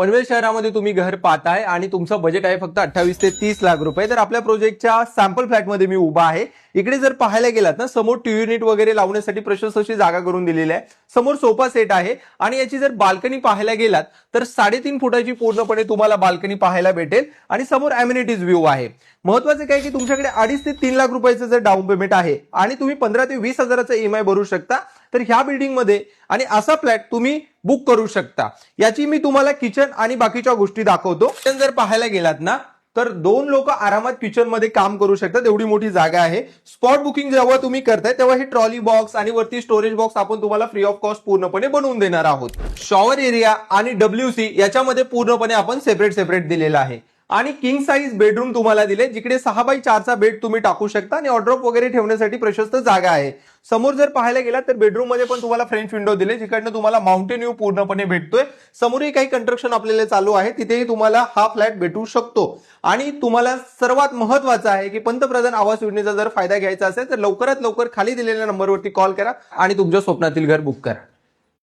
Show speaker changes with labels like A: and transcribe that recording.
A: पनवेल शहरामध्ये तुम्ही घर पाहताय आणि तुमचं बजेट आहे फक्त 28 ते 30 लाख रुपये। तर आपल्या प्रोजेक्टच्या सॅम्पल फ्लॅटमध्ये मी उभा आहे। इकडे जर पाहायला गेलात ना, समोर टी युनिट वगैरे लावण्यासाठी प्रशस्त अशी जागा करून दिलेली आहे। समोर सोफा सेट आहे आणि याची जर बाल्कनी पाहायला गेलात तर 3.5 फुटाची पूर्णपणे तुम्हाला बाल्कनी पाहायला भेटेल आणि समोर अम्युनिटीज व्ह्यू आहे। महत्त्वाचं काय की तुमच्याकडे 2.5 ते 3 लाख रुपयाचं जर डाऊन पेमेंट आहे आणि तुम्ही 15 ते 20 हजाराचा ईएमआय भरू शकता, तर ह्या बिल्डिंग मध्ये आणि असा फ्लॅट तुम्ही बुक करू शकता। याची मी तुम्हाला किचन आणि बाकीच्या गोष्टी दाखवतो। किचन जर पाहायला गेलात ना, तर 2 लोक आरामात किचन मध्ये काम करू शकतात, एवढी मोठी जागा आहे। स्पॉट बुकिंग जेव्हा तुम्ही करताय तेव्हा हे ट्रॉली बॉक्स आणि वरती स्टोरेज बॉक्स आपण तुम्हाला फ्री ऑफ कॉस्ट पूर्णपणे बनवून देणार आहोत। शॉवर एरिया आणि डब्ल्यूसी याच्यामध्ये पूर्णपणे आपण सेपरेट दिलेला आहे आणि किंग साइज बेडरूम तुम्हाला दिले, जिकडे 6x4 चा बेड तुम्ही टाकू शकता आणि ऑर्डरॉप वगैरे ठेवण्यासाठी प्रशस्त जागा आहे। समोर जर पाहायला गेला तर बेडरूम मध्ये पण तुम्हाला फ्रेंच विंडो दिले, जिकडनं तुम्हाला माउंटेन व्ह्यू पूर्णपणे भेटतोय। समोरही काही कंस्ट्रक्शन आपल्याला चालू आहे, तिथेही तुम्हाला हा फ्लॅट भेटू शकतो। आणि तुम्हाला सर्वात महत्त्वाचं आहे की पंतप्रधान आवास योजनेचा जर फायदा घ्यायचा असेल तर लवकरात लवकर खाली दिलेल्या नंबरवरती कॉल करा आणि तुमच्या स्वप्नातील घर बुक करा।